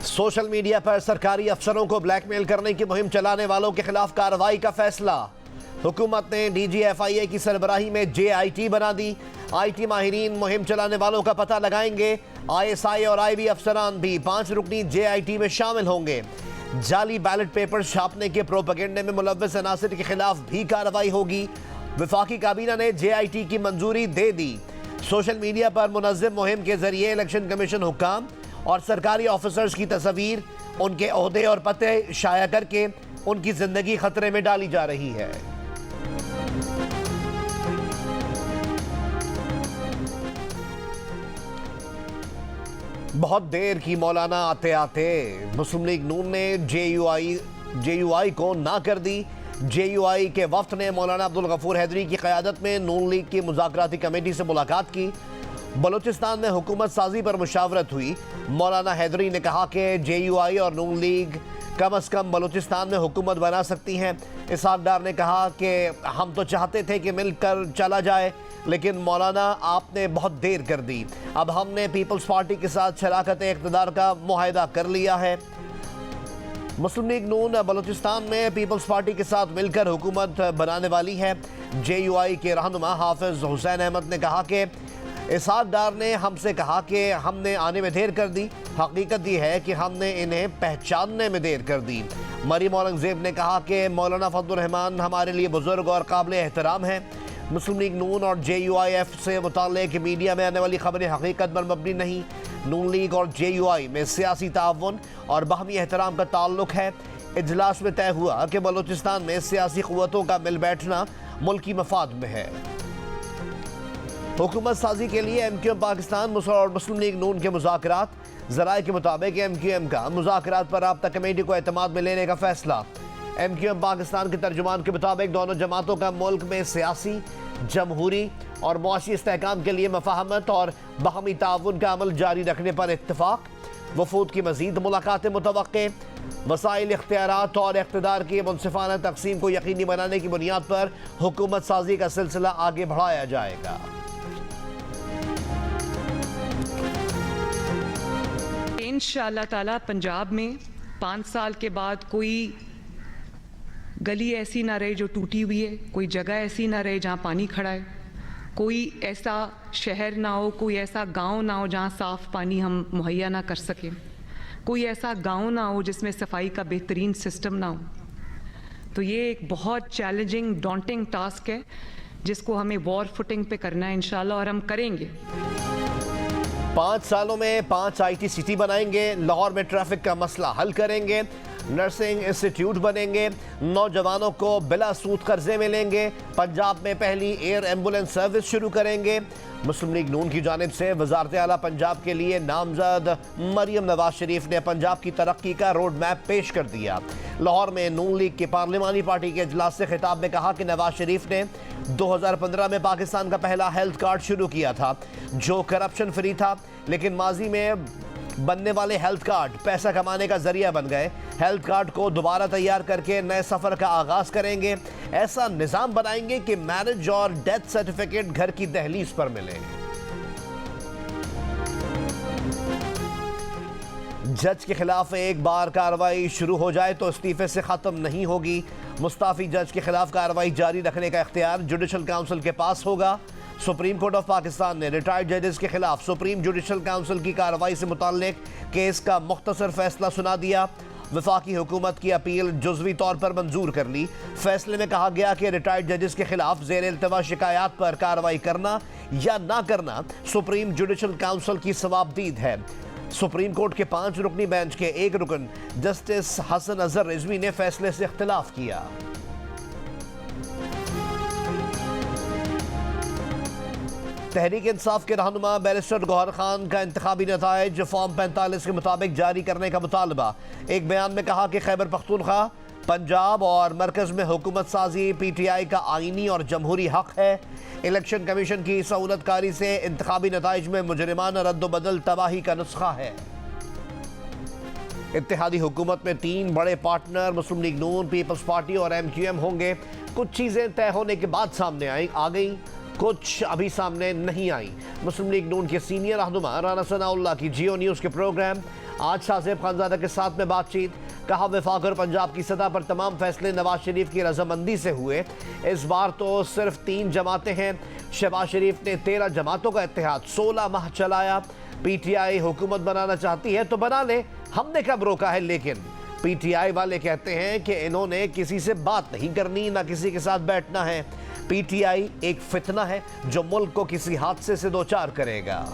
Social media पर सरकारी अफसरों को ब्लैकमेल करने की मुहिम चलाने वालों के खिलाफ कार्रवाई का फैसला। हुकूमत ने DGFIA की सरबराही में JIT बना दी। IT माहिरीन मुहिम चलाने वालों का पता लगाएंगे। ISI और IB अफसरान भी 5 रुकनी JIT में शामिल होंगे। जाली बैलेट पेपर छापने के प्रोपेगेंडे में मुलव्वस अनासिर के खिलाफ भी कार्रवाई होगी। वफाकी काबीना ने JIT की मंजूरी दे दी। सोशल मीडिया पर मुनज़्ज़म मुहिम के जरिए इलेक्शन कमीशन हुक्काम और सरकारी ऑफिसर्स की तस्वीर, उनके ओहदे और पते शाया करके उनकी जिंदगी खतरे में डाली जा रही है। बहुत देर की मौलाना आते आते मुस्लिम लीग नून ने JUI को ना कर दी। JUI के वफ्द ने मौलाना अब्दुल गफूर हैदरी की क़यादत में नून लीग की मुज़ाकराती कमेटी से मुलाकात की। बलूचिस्तान में हुकूमत साजी पर मुशावरत हुई। मौलाना हैदरी ने कहा कि JUI और नून लीग कम अज़ कम बलूचिस्तान में हुकूमत बना सकती हैं। इसहाक डार ने कहा कि हम तो चाहते थे कि मिलकर चला जाए, लेकिन मौलाना आपने बहुत देर कर दी। अब हमने पीपल्स पार्टी के साथ शराकत इक़्तिदार का मुआहदा कर लिया है। मुस्लिम लीग नून बलूचिस्तान में पीपल्स पार्टी के साथ मिलकर हुकूमत बनाने वाली है। JUI के रहनुमा हाफिज हुसैन अहमद ने कहा कि इसहाक डार ने हमसे कहा कि हमने आने में देर कर दी। हकीकत यह है कि हमने इन्हें पहचानने में देर कर दी। मरीम औरंगजेब ने कहा कि मौलाना फजलुर रहमान हमारे लिए बुजुर्ग और काबिल एहतराम है। मुस्लिम लीग नून और JUIF से मुताल्लिक़ मीडिया में आने वाली खबरें हकीकत पर मबनी नहीं। नून लीग और JUI में सियासी ताउन और बाहमी एहतराम का ताल्लुक है। इजलास में तय हुआ कि बलूचिस्तान में सियासी क़ुव्वतों का मिल बैठना मुल्की मफाद में है। हुकूमत साजी के लिए MQM पाकिस्तान और मुस्लिम लीग नून के मुज़ाकरात। ज़राए के मुताबिक MQM का मुज़ाकरात पर राब्ता कमेटी को एतमाद में लेने का फैसला। MQM पाकिस्तान के तर्जुमान के मुताबिक दोनों जमातों का मुल्क में सियासी, जमहूरी और मुआशी इस्तेहकाम के लिए मफाहमत और बाहमी ताउन का अमल जारी रखने पर इत्तफाक। वफूद की मज़ीद मुलाकातें मुतवक्के। वसाइल, इख्तियारात और इक़्तिदार की मुनसिफाना तकसीम को यकीनी बनाने की बुनियाद पर हुकूमत साजी का सिलसिला आगे बढ़ाया जाएगा। इंशाअल्लाह ताला पंजाब में 5 साल के बाद कोई गली ऐसी ना रहे जो टूटी हुई है, कोई जगह ऐसी ना रहे जहाँ पानी खड़ा है, कोई ऐसा शहर ना हो, कोई ऐसा गांव ना हो जहाँ साफ़ पानी हम मुहैया ना कर सकें, कोई ऐसा गांव ना हो जिसमें सफाई का बेहतरीन सिस्टम ना हो। तो ये एक बहुत चैलेंजिंग, डॉन्टिंग टास्क है जिसको हमें वॉर फुटिंग पे करना है इंशाल्लाह, और हम करेंगे। 5 सालों में 5 IT सिटी बनाएंगे। लाहौर में ट्रैफिक का मसला हल करेंगे। नर्सिंग इंस्टीट्यूट बनेंगे। नौजवानों को बिला सूद कर्जे में लेंगे। पंजाब में पहली एयर एम्बुलेंस सर्विस शुरू करेंगे। मुस्लिम लीग नून की जानिब से वज़ारत आला पंजाब के लिए नामजद मरियम नवाज शरीफ ने पंजाब की तरक्की का रोड मैप पेश कर दिया। लाहौर में नून लीग की पार्लिमानी पार्टी के इजलास से खिताब में कहा कि नवाज शरीफ ने 2015 में पाकिस्तान का पहला हेल्थ कार्ड शुरू किया था जो करप्शन फ्री था, लेकिन माजी में बनने वाले हेल्थ कार्ड पैसा कमाने का जरिया बन गए। हेल्थ कार्ड को दोबारा तैयार करके नए सफ़र का आगाज करेंगे। ऐसा निज़ाम बनाएंगे कि मैरिज और डेथ सर्टिफिकेट घर की दहलीज पर मिले। जज के खिलाफ एक बार कार्रवाई शुरू हो जाए तो इस्तीफे से ख़त्म नहीं होगी। मुस्ताफ़ी जज के खिलाफ कार्रवाई जारी रखने का इख्तियार जुडिशल काउंसिल के पास होगा। सुप्रीम कोर्ट ऑफ पाकिस्तान ने रिटायर्ड जजेस के खिलाफ सुप्रीम जुडिशल काउंसिल की कार्रवाई से मुताल्लिक केस का मुख्तसर फैसला सुना दिया। वफाकी हुकूमत की अपील जुज़वी तौर पर मंजूर कर ली। फैसले में कहा गया कि रिटायर्ड जजेस के खिलाफ ज़ेर इल्तवा शिकायत पर कार्रवाई करना या ना करना सुप्रीम जुडिशल काउंसिल की सवाबदीद है। सुप्रीम कोर्ट के 5 रुकनी बेंच के एक रुकन जस्टिस हसन अजहर रिजवी ने फैसले से इख्तिलाफ किया। तहरीक इंसाफ के रहनुमा बैरिस्टर गौहर खान का इंतखाबी नताइज फॉर्म 45 के मुताबिक जारी करने का मुतालबा। एक बयान में कहा कि खैबर पख्तूनख्वा, पंजाब और मरकज़ में हुकूमत साजी PTI का आइनी और जमहूरी हक है। इलेक्शन कमीशन की सहूलतकारी से इंतखाबी नताइज में मुजरिमाना रद्द-ओ-बदल तबाही का नुस्खा है। इत्तेहादी हुकूमत में 3 बड़े पार्टनर मुस्लिम लीग नून, पीपल्स पार्टी और MQM होंगे। कुछ चीज़ें तय होने के बाद सामने आ गई, कुछ अभी सामने नहीं आई। मुस्लिम लीग नून के सीनियर रहनुमा राना सनाउल्लाह की जियो न्यूज़ के प्रोग्राम आज शाहजेब खानजादा के साथ में बातचीत, कहा वफाक और पंजाब की सतह पर तमाम फैसले नवाज शरीफ की रजामंदी से हुए। इस बार तो सिर्फ 3 जमातें हैं। शहबाज शरीफ ने 13 जमातों का इत्तेहाद 16 माह चलाया। पीटीआई हुकूमत बनाना चाहती है तो बना ले, हमने कब रोका है। लेकिन पीटीआई वाले कहते हैं कि इन्होंने किसी से बात नहीं करनी, ना किसी के साथ बैठना है। पीटीआई एक फितना है जो मुल्क को किसी हादसे से दोचार करेगा।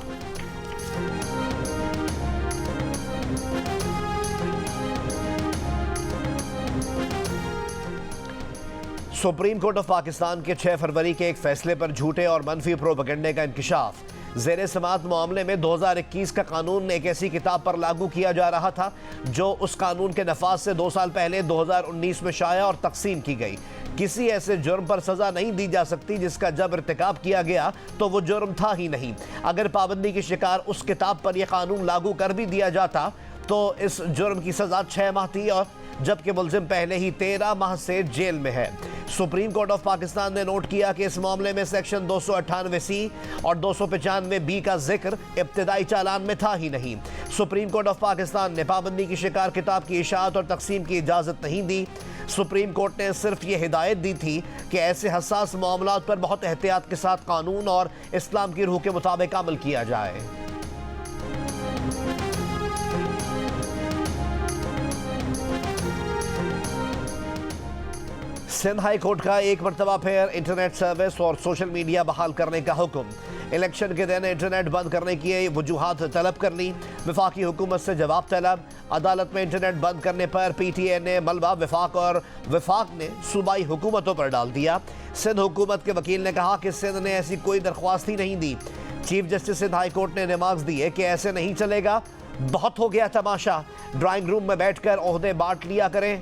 सुप्रीम कोर्ट ऑफ पाकिस्तान के 6 फरवरी के एक फैसले पर झूठे और मनफी प्रोपेगेंडे का इंकशाफ। ज़ेरे समात मामले में 2021 का कानून एक ऐसी किताब पर लागू किया जा रहा था जो उस कानून के नफाज से 2 साल पहले 2019 में शाया और तकसीम की गई। किसी ऐसे जुर्म पर सजा नहीं दी जा सकती जिसका जब इर्तिकाब किया गया तो वो जुर्म था ही नहीं। अगर पाबंदी की शिकार उस किताब पर यह कानून लागू कर भी दिया जाता तो इस जुर्म की सजा 6 माह थी, और जबकि मुलजिम पहले ही 13 माह से जेल में है। सुप्रीम कोर्ट ऑफ पाकिस्तान ने नोट किया कि इस मामले में सेक्शन 298C और 295B का जिक्र इब्तिदाई चालान में था ही नहीं। सुप्रीम कोर्ट ऑफ पाकिस्तान ने पाबंदी की शिकार किताब की इशाअत और तकसीम की इजाज़त नहीं दी। सुप्रीम कोर्ट ने सिर्फ ये हिदायत दी थी कि ऐसे हसास मामलात पर बहुत एहतियात के साथ कानून और इस्लाम की रूह के मुताबिक अमल किया जाए। सिंध हाई कोर्ट का एक मरतबा फिर इंटरनेट सर्विस और सोशल मीडिया बहाल करने का हुक्म। इलेक्शन के दिन इंटरनेट बंद करने की वजूहात तलब कर ली। वफाकी हुकूमत से जवाब तलब। अदालत में इंटरनेट बंद करने पर पीटीए ने मलबा वफाक और वफाक ने सूबाई हुकूमतों पर डाल दिया। सिंध हुकूमत के वकील ने कहा कि सिंध ने ऐसी कोई दरख्वास्त ही नहीं दी। Chief justice Sindh high court ने रिमार्क्स दिए कि ऐसे नहीं चलेगा, बहुत हो गया तमाशा। ड्राइंग रूम में बैठकर ओहदे बांट लिया करें।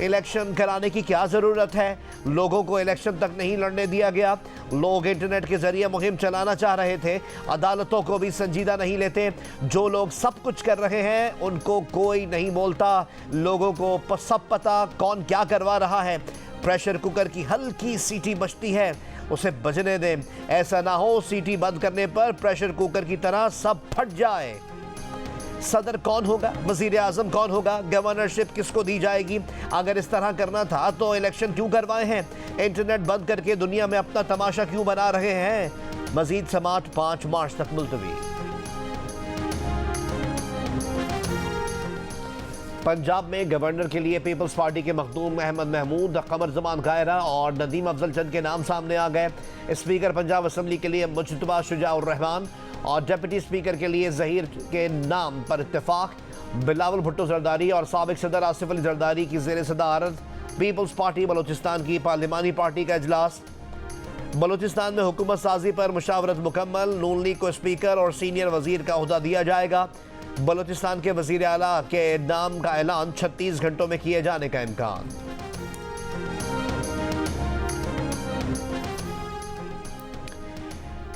इलेक्शन कराने की क्या ज़रूरत है? लोगों को इलेक्शन तक नहीं लड़ने दिया गया। लोग इंटरनेट के जरिए मुहिम चलाना चाह रहे थे। अदालतों को भी संजीदा नहीं लेते। जो लोग सब कुछ कर रहे हैं उनको कोई नहीं बोलता। लोगों को सब पता कौन क्या करवा रहा है। प्रेशर कुकर की हल्की सीटी बजती है, उसे बजने दें। ऐसा ना हो सीटी बंद करने पर प्रेशर कुकर की तरह सब फट जाए। सदर कौन होगा, वजीर आजम कौन होगा, गवर्नरशिप किसको दी जाएगी? अगर इस तरह करना था तो इलेक्शन क्यों करवाए हैं? इंटरनेट बंद करके दुनिया में अपना तमाशा क्यों बना रहे हैं? मजीद समात 5 मार्च तक मुलतवी। पंजाब में गवर्नर के लिए पीपल्स पार्टी के मखदूम अहमद महमूद, कमर जमान कायरा और नदीम अफजल चंद के नाम सामने आ गए। स्पीकर पंजाब असम्बली के लिए मुजतबा शुजाउर रहमान और डिप्टी स्पीकर के लिए जहीर के नाम पर इत्तेफाक। बिलावल भुट्टो जरदारी और साबिक सदर आसिफ अली जरदारी की ज़ेर सदारत पीपल्स पार्टी बलोचिस्तान की पार्लिमानी पार्टी का इजलास। बलोचिस्तान में हुकूमत साजी पर मुशावरत मुकम्मल। नून लीग को स्पीकर और सीनियर वजीर का ओहदा दिया जाएगा। बलोचिस्तान के वजीर आला के नाम का ऐलान 36 घंटों में किए जाने का इम्कान।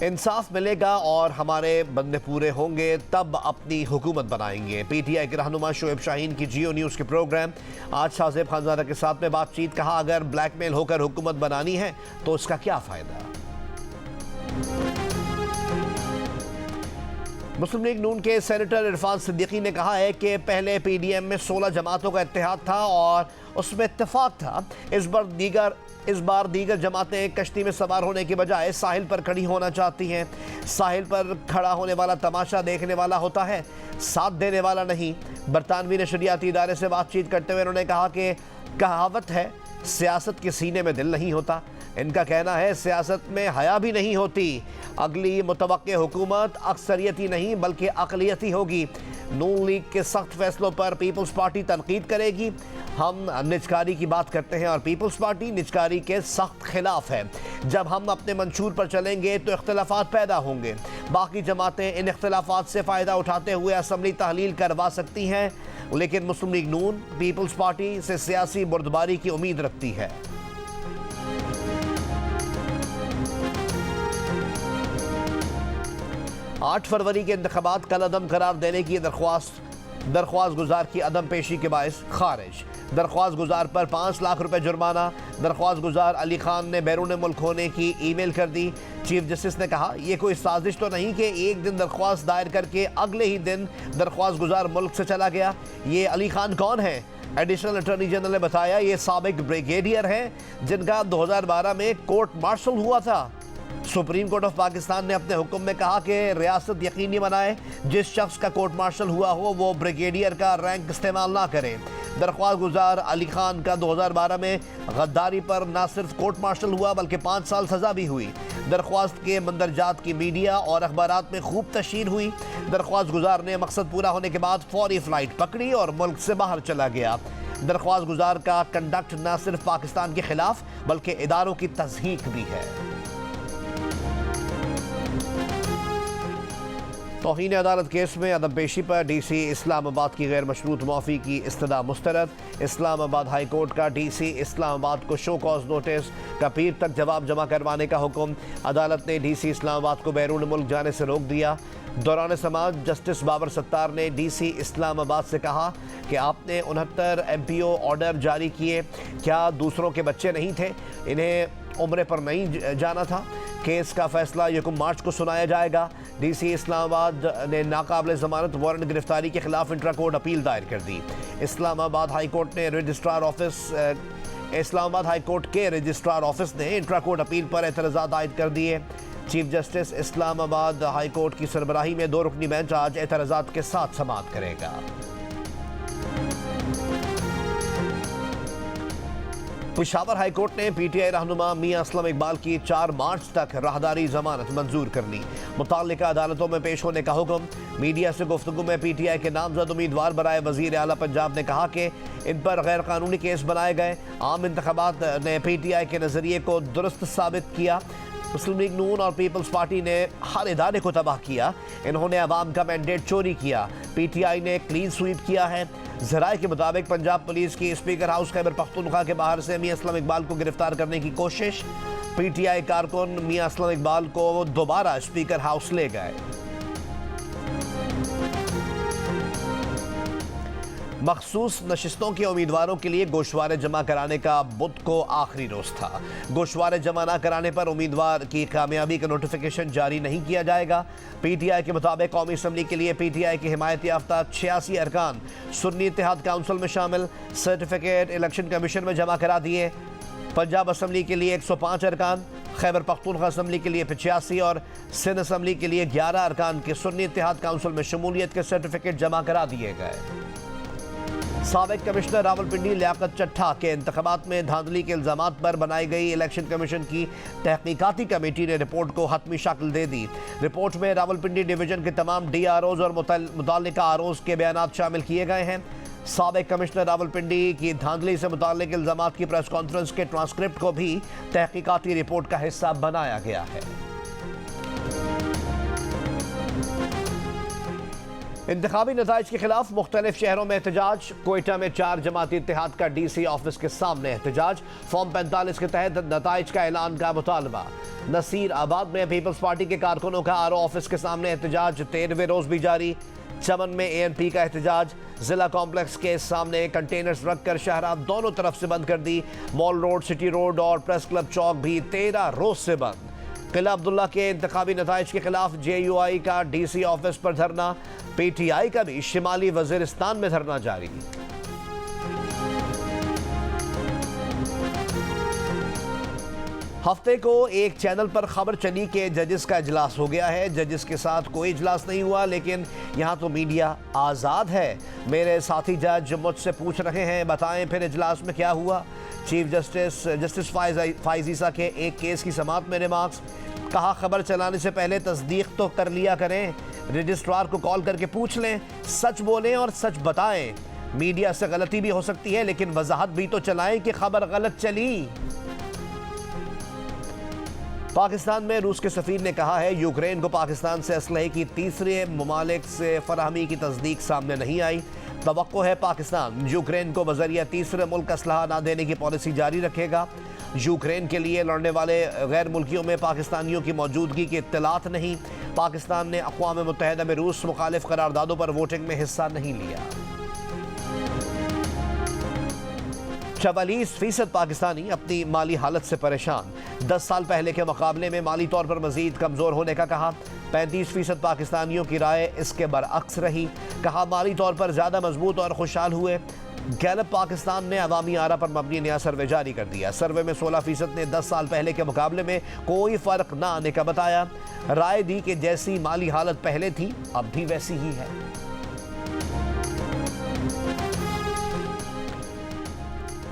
इंसाफ मिलेगा और हमारे बंदे पूरे होंगे तब अपनी हुकूमत बनाएंगे। पीटीआई के रहनुमा शोएब शाहीन की जियो न्यूज़ के प्रोग्राम। आज शाहजेब खानजादा के साथ में बातचीत, कहा अगर ब्लैकमेल होकर हुकूमत बनानी है तो उसका क्या फ़ायदा। मुस्लिम लीग नून के सेनेटर इरफान सिद्दीकी ने कहा है कि पहले पीडीएम में 16 जमातों का इत्तेहाद था और उसमें इत्तेफाक था। इस बार दीगर जमातें कश्ती में सवार होने के बजाय साहिल पर खड़ी होना चाहती हैं। साहिल पर खड़ा होने वाला तमाशा देखने वाला होता है, साथ देने वाला नहीं। बरतानवी नशरियाती इदारे से बातचीत करते हुए उन्होंने कहा कि कहावत है सियासत के सीने में दिल नहीं होता। इनका कहना है सियासत में हया भी नहीं होती। अगली मुतवक्के हुकूमत अक्सरियती नहीं बल्कि अक़लियती होगी। नून लीग के सख्त फैसलों पर पीपल्स पार्टी तनकीद करेगी। हम निजकारी की बात करते हैं और पीपल्स पार्टी निजकारी के सख्त खिलाफ है। जब हम अपने मंशूर पर चलेंगे तो इख्तलाफात पैदा होंगे। बाकी जमातें इन इख्तलाफात से फ़ायदा उठाते हुए असम्बली तहलील करवा सकती हैं, लेकिन मुस्लिम लीग नून पीपल्स पार्टी से सियासी बुर्दबारी की उम्मीद रखती है। आठ फरवरी के इंतखाबात कल अदम करार देने की दरख्वास्त दरख्वास्त गुजार की अदम पेशी के बायस खारिज। दरख्वास्त गुजार पर 5 लाख रुपए जुर्माना। दरख्वास्त गुजार अली खान ने बैरून मुल्क होने की ईमेल कर दी। चीफ जस्टिस ने कहा यह कोई साजिश तो नहीं कि एक दिन दरख्वास्त दायर करके अगले ही दिन दरख्वास्त गुजार मुल्क से चला गया। ये अली खान कौन है? एडिशनल अटॉर्नी जनरल ने बताया ये साबिक ब्रिगेडियर हैं जिनका 2012 में कोर्ट मार्शल हुआ था। सुप्रीम कोर्ट ऑफ पाकिस्तान ने अपने हुक्म में कहा कि रियासत यकीनी बनाए जिस शख्स का कोर्ट मार्शल हुआ हो वो ब्रिगेडियर का रैंक इस्तेमाल ना करे। दरख्वास्त गुजार अली खान का 2012 में गद्दारी पर न सिर्फ कोर्ट मार्शल हुआ बल्कि 5 साल सजा भी हुई। दरख्वास्त के मंदरजात की मीडिया और अखबारात में खूब तशहीर हुई। दरख्वास्त गुजार ने मकसद पूरा होने के बाद फौरी फ्लाइट पकड़ी और मुल्क से बाहर चला गया। दरख्वास्त गुजार का कंडक्ट न सिर्फ पाकिस्तान के खिलाफ बल्कि इदारों की तज़हीक भी है। तौहीन अदालत केस में अदम पेशी पर डीसी इस्लामाबाद की गैर मशरूत माफ़ी की इस्तदा मुस्तरद। इस्लामाबाद हाई कोर्ट का डीसी इस्लामाबाद को शो कॉज नोटिस का पीर तक जवाब जमा करवाने का हुक्म। अदालत ने डीसी इस्लामाबाद को बैरून मुल्क जाने से रोक दिया। दौरान समाज जस्टिस बाबर सत्तार ने डीसी इस्लामाबाद से कहा कि आपने 69 MPO ऑर्डर जारी किए, क्या दूसरों के बच्चे नहीं थे? इन्हें उम्रे पर नहीं जाना था? केस का फैसला 1 मार्च को सुनाया जाएगा। डीसी इस्लामाबाद ने नाकाबिल जमानत वारंट गिरफ्तारी के खिलाफ इंट्रा कोर्ट अपील दायर कर दी। इस्लामाबाद हाई कोर्ट के रजिस्ट्रार ऑफिस ने इंट्रा कोर्ट अपील पर एतराज़ात आयद कर दिए। Chief justice Islamabad high court की सरबराही में 2 रुकनी बेंच आज एतराज़ात के साथ समाअत करेगा। पेशावर हाई कोर्ट ने PTI रहनुमा मियां असलम इकबाल की 4 मार्च तक राहदारी जमानत मंजूर कर ली। मुताल्लिका अदालतों में पेश होने का हुक्म। मीडिया से गुफ्तगू में PTI के नामजद उम्मीदवार बराए वजीर आला पंजाब ने कहा कि इन पर गैर कानूनी केस बनाए गए। आम इंतखाबात ने PTI के नज़रिए को दुरुस्त साबित किया। मुस्लिम लीग नून और पीपल्स पार्टी ने हर इदारे को तबाह किया। इन्होंने अवाम का मैंडेट चोरी किया। PTI ने क्लीन स्वीप किया है। ज़राए के मुताबिक पंजाब पुलिस की स्पीकर हाउस खैबर पख्तूनख्वा के बाहर से मियां असलम इकबाल को गिरफ्तार करने की कोशिश। PTI कारकुन मियां असलम इकबाल को दोबारा स्पीकर हाउस ले गए। मखसूस नशिस्तों के उम्मीदवारों के लिए गोशवारे जमा कराने का बुध को आखिरी रोज था। गोशवारे जमा न कराने पर उम्मीदवार की कामयाबी का नोटिफिकेशन जारी नहीं किया जाएगा। PTI के मुताबिक कौमी असम्बली के लिए PTI के हिमायत याफ्ता 86 अरकान सुन्नी इत्तेहाद काउंसिल में शामिल सर्टिफिकेट इलेक्शन कमीशन में जमा करा दिए। पंजाब असम्बली के लिए 105 अरकान, खैबर पख्तूनख्वा असम्बली के लिए 85 और सिंध असम्बली के लिए 11 अरकान के सुन्नी इत्तेहाद काउंसिल में शमूलियत के सर्टिफिकेट जमा करा दिए गए। साबिक कमिश्नर रावलपिंडी लियाकत चट्ठा के इंतखाबात में धांधली के इल्जामात पर बनाई गई इलेक्शन कमीशन की तहकीकाती कमेटी ने रिपोर्ट को हतमी शक्ल दे दी। रिपोर्ट में रावलपिंडी डिवीजन के तमाम DROs और मुतल्लिका ROs के बयानात शामिल किए गए हैं। साबिक कमिश्नर रावलपिंडी की धांधली से मुताल्लिक इल्जामात की प्रेस कॉन्फ्रेंस के ट्रांसक्रिप्ट को भी तहकीकाती रिपोर्ट का हिस्सा बनाया गया है। इंतखाबी नताइज के खिलाफ मुख्तलिफ शहरों में एहतजाज। कोयटा में 4 जमाती इत्तेहाद का DC ऑफिस के सामने एहतजाज। फॉर्म 45 के तहत नताइज का ऐलान का मुतालबा। नसीर आबाद में पीपल्स पार्टी के कारकुनों का RO ऑफिस के सामने एहतजाज 13वें रोज भी जारी। चमन में ANP का एहतजाज। जिला कॉम्प्लेक्स के सामने कंटेनर्स रखकर शहरा दोनों तरफ से बंद कर दी। मॉल रोड, सिटी रोड और प्रेस क्लब चौक भी 13 रोज से बंद। किला अब्दुल्ला के इंतखाबी नताइज के खिलाफ JUI का DC ऑफिस पर धरना। PTI का भी शिमाली वजीरिस्तान में धरना जारी। हफ्ते को एक चैनल पर खबर चली कि जजेस का इजलास हो गया है। जजेस के साथ कोई इजलास नहीं हुआ, लेकिन यहाँ तो मीडिया आज़ाद है। मेरे साथी जज मुझसे पूछ रहे हैं, बताएं फिर इजलास में क्या हुआ। चीफ जस्टिस फाइज ईसा के एक केस की समाअत में रिमार्क्स। कहा खबर चलाने से पहले तस्दीक तो कर लिया करें, रजिस्ट्रार को कॉल करके पूछ लें, सच बोलें और सच बताएं। मीडिया से गलती भी हो सकती है, लेकिन वजाहत भी तो चलाएं कि खबर गलत चली। पाकिस्तान में रूस के सफीर ने कहा है यूक्रेन को पाकिस्तान से असलहे की तीसरे ममालिक से फराहमी की तस्दीक सामने नहीं आई। तवक्को है पाकिस्तान यूक्रेन को बजरिया तीसरे मुल्क असलहा ना देने की पॉलिसी जारी रखेगा। यूक्रेन के लिए लड़ने वाले गैर मुल्कियों में पाकिस्तानियों की मौजूदगी की इत्तलात नहीं। पाकिस्तान ने अक़वाम मुत्तहिदा में रूस मुखालिफ करारदादों पर वोटिंग में हिस्सा नहीं लिया। 44% पाकिस्तानी अपनी माली हालत से परेशान, 10 साल पहले के मुकाबले में माली तौर पर मजीद कमज़ोर होने का कहा। 35% पाकिस्तानियों की राय इसके बरअक्स रही, कहा माली तौर पर ज़्यादा मजबूत और खुशहाल हुए। गैलप पाकिस्तान ने अवामी आरा पर मबनी नया सर्वे जारी कर दिया। सर्वे में 16% ने 10 साल पहले के मुकाबले में कोई फ़र्क ना आने का बताया। राय दी कि जैसी माली हालत पहले थी अब भी वैसी ही है।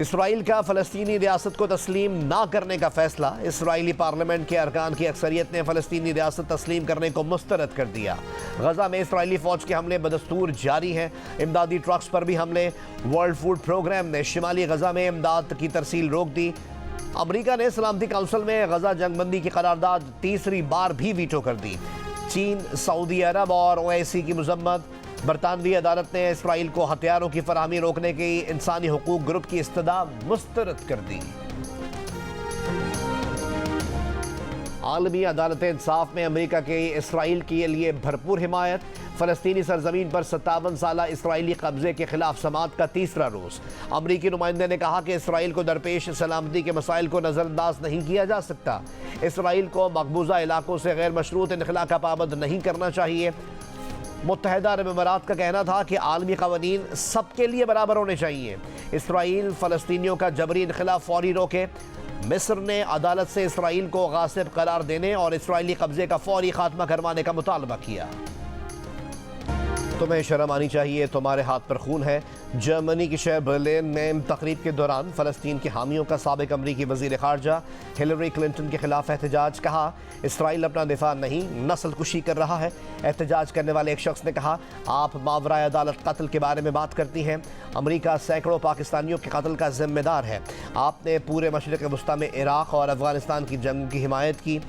इसराइल का फ़लस्तीनी रियासत को तस्लीम ना करने का फैसला। इसराइली पार्लियामेंट के अरकान की अक्सरियत ने फ़लस्तीनी रियासत तस्लीम करने को मुस्तरद कर दिया। गजा में इसराइली फ़ौज के हमले बदस्तूर जारी हैं। इमदादी ट्रक्स पर भी हमले। वर्ल्ड फूड प्रोग्राम ने शिमाली गजा में इमदाद की तरसील रोक दी। अमरीका ने सलामती काउंसिल में गजा जंगबंदी की करारदाद तीसरी बार भी वीटो कर दी। चीन, सऊदी अरब और ओआईसी की मजम्मत। बरतानवी अदालत ने इसराइल को हथियारों की फराहमी रोकने की इंसानी हुकूक ग्रुप की इस्तदा मुस्तरद कर दी। आलमी अदालत इंसाफ में अमरीका के इसराइल के लिए भरपूर हिमायत। फ़लस्तीनी सरजमीन पर 57 साला इसराइली कब्जे के खिलाफ समाअत का तीसरा रोज़। अमरीकी नुमाइंदे ने कहा कि इसराइल को दरपेश सलामती के मसाइल को नज़रअंदाज नहीं किया जा सकता। इसराइल को मकबूजा इलाकों से गैर मशरूत इनखला का पाबंद नहीं करना चाहिए। मुत्तहिदा अरब अमीरात का कहना था कि आलमी क़वानीन सबके लिए बराबर होने चाहिए। इसराइल फ़लस्तीनियों का जबरी इनखला फौरी रोके। मिस्र ने अदालत से इसराइल को गासिब करार देने और इसराइली कब्जे का फौरी खात्मा करवाने का मुतालबा किया। तुम्हें शर्म आनी चाहिए, तुम्हारे हाथ पर खून है। जर्मनी के शहर बर्लिन में तकरीब के दौरान फ़लस्तीन के हामियों का साबिक अमरीकी वज़ीर ख़ारजा हिलरी क्लिंटन के खिलाफ एहतजाज। कहा इसराइल अपना दिफा नहीं नस्ल कुशी कर रहा है। एहतजाज करने वाले एक शख्स ने कहा आप मावराए अदालत कत्ल के बारे में बात करती हैं। अमरीका सैकड़ों पाकिस्तानियों के कत्ल का जिम्मेदार है। आपने पूरे मशरिक़ वस्ता में इराक़ और अफ़गानिस्तान की जंग की हिमायत की।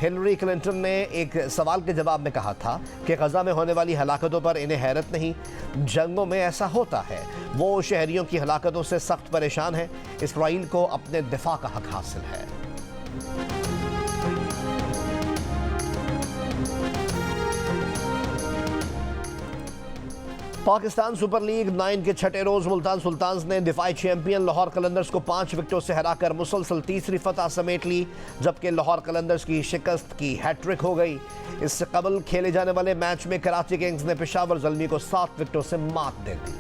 हिलरी क्लिंटन ने एक सवाल के जवाब में कहा था कि गजा में होने वाली हलाकतों पर इन्हें हैरत नहीं, जंगों में ऐसा होता है। वो शहरियों की हलाकतों से सख्त परेशान है। इसराइल को अपने दिफा का हक हासिल है। पाकिस्तान सुपर लीग 9 के छठे रोज मुल्तान सुल्तान्स ने दिफाई चैंपियन लाहौर कलंदर्स को 5 विकेटों से हराकर मुसलसल तीसरी फतह समेट ली, जबकि लाहौर कलंदर्स की शिकस्त की हैट्रिक हो गई। इससे कबल खेले जाने वाले मैच में कराची किंग्स ने पेशावर ज़ल्मी को 7 विकेटों से मात दे दी।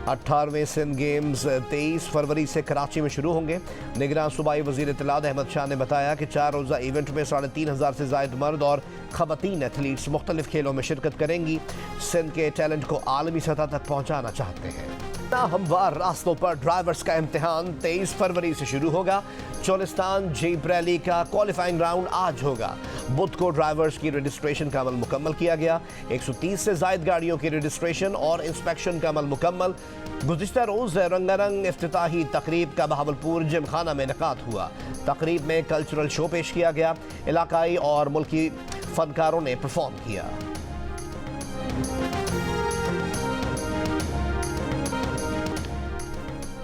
18वें सिंध गेम्स 23 फरवरी से कराची में शुरू होंगे। निगरान सूबाई वज़ीर इत्तलात अहमद शाह ने बताया कि 4 रोज़ा इवेंट में 3,500 से ज़ायद मर्द और ख़वातीन एथलीट्स मुख्तलिफ खेलों में शिरकत करेंगी। सिंध के टैलेंट को आलमी सतह तक पहुँचाना चाहते हैं। हमवार रास्तों पर ड्राइवर्स का इम्तिहान 23 फरवरी से शुरू होगा। चोलिस्तान जीप रैली का क्वालिफाइंग राउंड आज होगा। बुध को ड्राइवर्स की रजिस्ट्रेशन का अमल मुकम्मल किया गया। 130 से ज़ायद गाड़ियों की रजिस्ट्रेशन और इंस्पेक्शन का अमल मुकम्मल। गुज़िश्ता रोज़ रंगारंग इफ्तिताही तकरीब का बहावलपुर जिमखाना में इनेकाद हुआ। तकरीब में कल्चरल शो पेश किया गया। इलाकाई और मुल्की फनकारों ने परफॉर्म किया।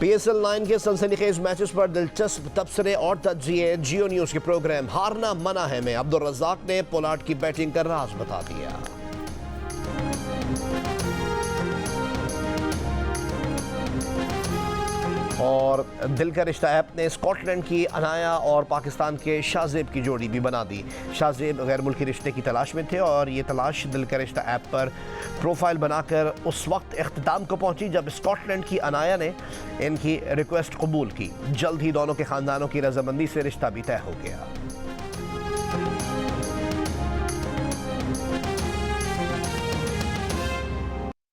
PSL 9 के सनसनीखेज मैचेस पर दिलचस्प तबसरे और तज्जिए जियो न्यूज़ के प्रोग्राम हारना मना है में अब्दुल रज़ाक ने पोलार्ड की बैटिंग का राज बता दिया। और दिल का रिश्ता ऐप ने स्कॉटलैंड की अनाया और पाकिस्तान के शाहजेब की जोड़ी भी बना दी। शाहजेब गैर मुल्की रिश्ते की तलाश में थे और ये तलाश दिल का रिश्ता ऐप पर प्रोफाइल बनाकर उस वक्त इख्तिताम को पहुंची जब स्कॉटलैंड की अनाया ने इनकी रिक्वेस्ट कबूल की। जल्द ही दोनों के ख़ानदानों की रजामंदी से रिश्ता भी तय हो गया।